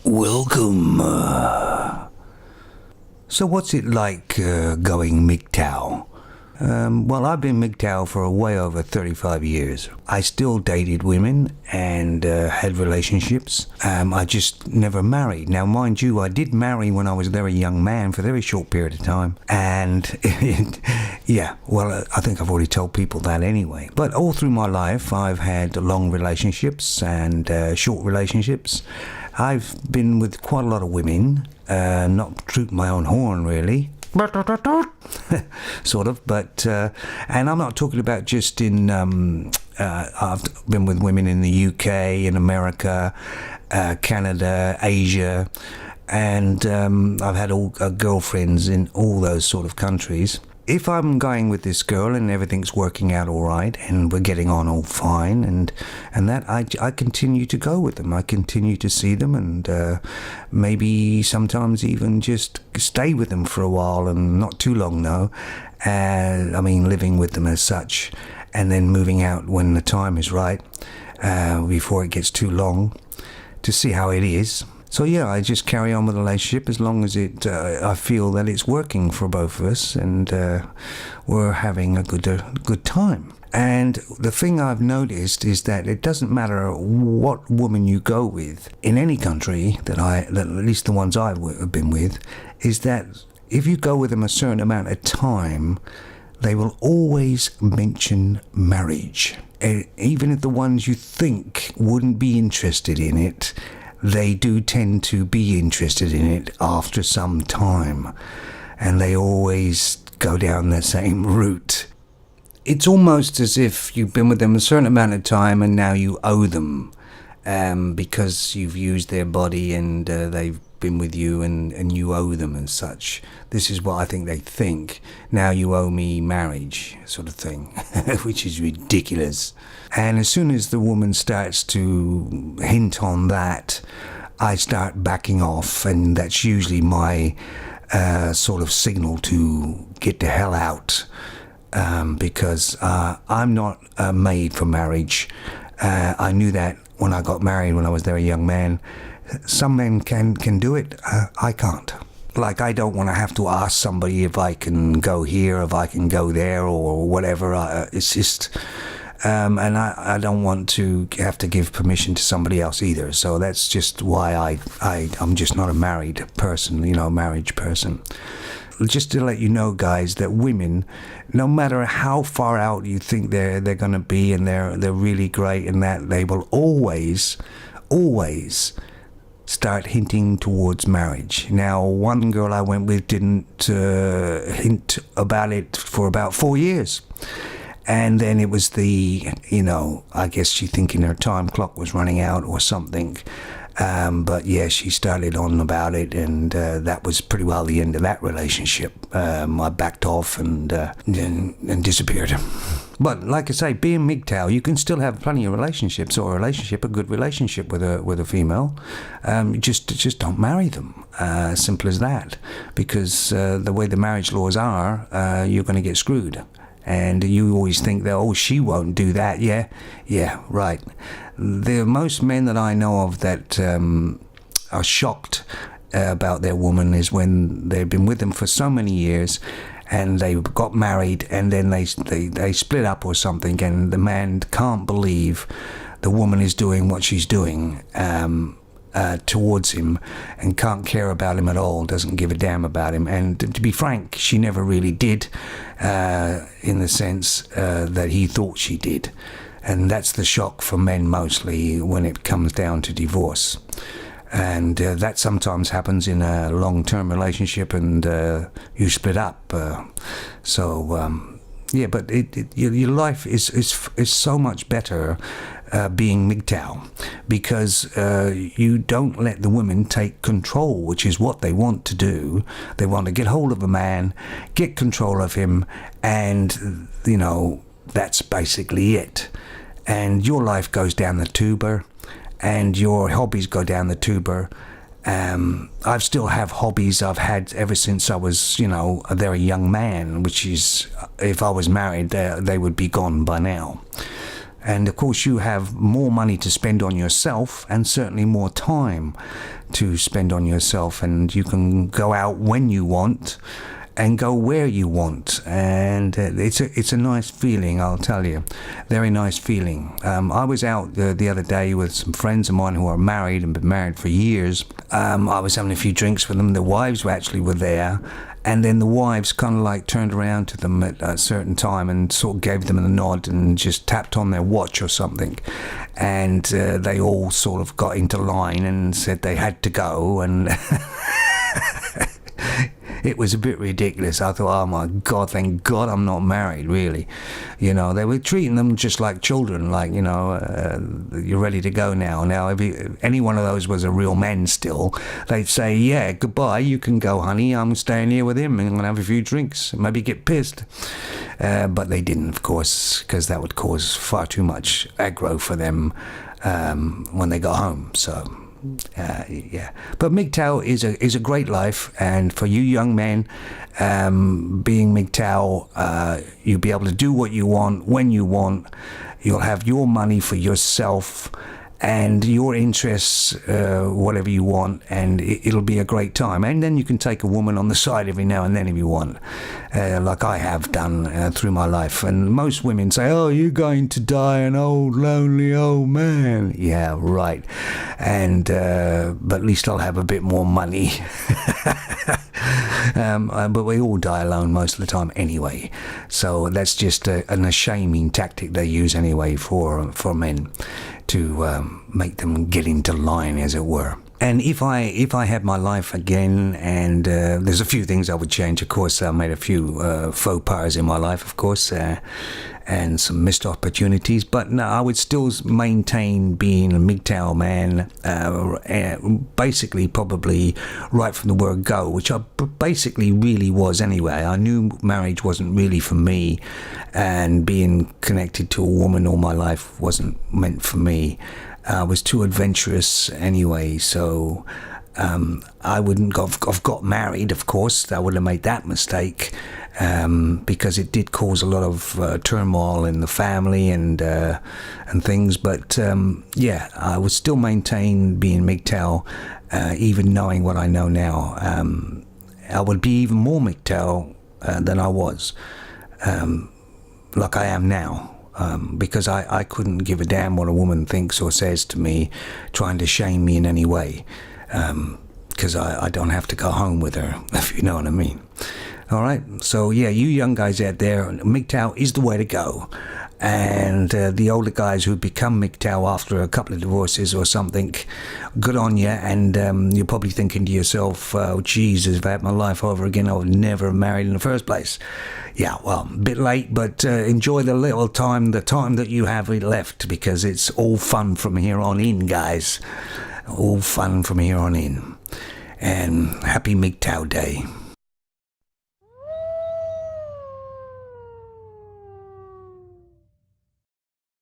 Welcome. So what's it like going MGTOW? Well, I've been MGTOW for way over 35 years. I still dated women and had relationships. I just never married. Now, mind you, I did marry when I was a very young man for a very short period of time. And, I think I've already told people that anyway. But all through my life, I've had long relationships and short relationships. I've been with quite a lot of women, not tooting my own horn, really. Sort of, but and I'm not talking about just in I've been with women in the UK, in America, Canada, Asia, and I've had all girlfriends in all those sort of countries. If I'm going with this girl and everything's working out all right and we're getting on all fine and that, I continue to go with them. I continue to see them and maybe sometimes even just stay with them for a while, and not too long though. Living with them as such, and then moving out when the time is right, before it gets too long, to see how it is. So yeah, I just carry on with the relationship as long as I feel that it's working for both of us and we're having a good time. And the thing I've noticed is that it doesn't matter what woman you go with in any country that at least the ones I've been with, is that if you go with them a certain amount of time, they will always mention marriage. Even if the ones you think wouldn't be interested in it, they do tend to be interested in it after some time, and they always go down the same route. It's almost as if you've been with them a certain amount of time and now you owe them, because you've used their body and they've been with you and you owe them and such. This is what I think they think. Now you owe me marriage, sort of thing, which is ridiculous. And as soon as the woman starts to hint on that, I start backing off, and that's usually my sort of signal to get the hell out, because I'm not made for marriage. I knew that when I got married when I was a very young man. Some men can do it. I can't. Like, I don't want to have to ask somebody if I can go here, if I can go there, or whatever. It's just, and I don't want to have to give permission to somebody else either. So that's just why I'm just not a married person, marriage person. Just to let you know, guys, that women, no matter how far out you think they're going to be, and they're really great, and that they will always start hinting towards marriage. Now, one girl I went with didn't hint about it for about 4 years. And then it was I guess she thinking her time clock was running out or something. But yeah, she started on about it, and that was pretty well the end of that relationship. I backed off and disappeared. But like I say, being MGTOW, you can still have plenty of relationships, or a good relationship with a female. Just don't marry them. Simple as that. Because the way the marriage laws are, you're going to get screwed. And you always think that, she won't do that. Yeah, right. The most men that I know of that are shocked about their woman is when they've been with them for so many years, and they got married, and then they split up or something, and the man can't believe the woman is doing what she's doing towards him, and can't care about him at all, doesn't give a damn about him. And to be frank, she never really did, in the sense that he thought she did. And that's the shock for men mostly when it comes down to divorce. And that sometimes happens in a long-term relationship, and you split up. But your life is so much better being MGTOW, because you don't let the women take control, which is what they want to do. They want to get hold of a man, get control of him, and that's basically it. And your life goes down the tuber, and your hobbies go down the tuber. I still have hobbies I've had ever since I was, a very young man, which is, if I was married, they would be gone by now. And of course you have more money to spend on yourself, and certainly more time to spend on yourself, and you can go out when you want and go where you want, and it's a nice feeling, I'll tell you. Very nice feeling. I was out the other day with some friends of mine who are married and been married for years. I was having a few drinks with them. The wives were there, and then the wives kind of like turned around to them at a certain time and sort of gave them a nod and just tapped on their watch or something, and they all sort of got into line and said they had to go, and it was a bit ridiculous. I thought, oh my God, thank God I'm not married, really. You know, they were treating them just like children, like, you know, you're ready to go now. Now, if any one of those was a real man still, they'd say, yeah, goodbye, you can go, honey, I'm staying here with him and I'm going to have a few drinks, maybe get pissed. But they didn't, of course, because that would cause far too much aggro for them when they got home, so... yeah, but MGTOW is a great life, and for you young men, being MGTOW, you'll be able to do what you want when you want. You'll have your money for yourself and your interests, whatever you want, and it'll be a great time. And then you can take a woman on the side every now and then if you want, like I have done through my life. And most women say, oh, you're going to die an old, lonely old man. Yeah, right. And but at least I'll have a bit more money. But we all die alone most of the time anyway. So that's just an shaming tactic they use anyway for men, to make them get into line, as it were. And if I had my life again, and there's a few things I would change, of course. I made a few faux pas in my life, of course, and some missed opportunities. But no, I would still maintain being a MGTOW man, basically probably right from the word go, which I basically really was anyway. I knew marriage wasn't really for me, and being connected to a woman all my life wasn't meant for me. I was too adventurous anyway, so I wouldn't have got married, of course. I would have made that mistake, because it did cause a lot of turmoil in the family and things. But yeah, I would still maintain being MGTOW, even knowing what I know now. I would be even more MGTOW than I was, like I am now. Because I couldn't give a damn what a woman thinks or says to me, trying to shame me in any way, because I don't have to go home with her, if you know what I mean. All right, so yeah, you young guys out there, MGTOW is the way to go. And the older guys who become MGTOW after a couple of divorces or something, good on you. And you're probably thinking to yourself, oh, Jesus, if I had my life over again, I would never have married in the first place. Yeah, well, a bit late, but enjoy the little time, the time that you have left, because it's all fun from here on in, guys. All fun from here on in. And happy MGTOW Day.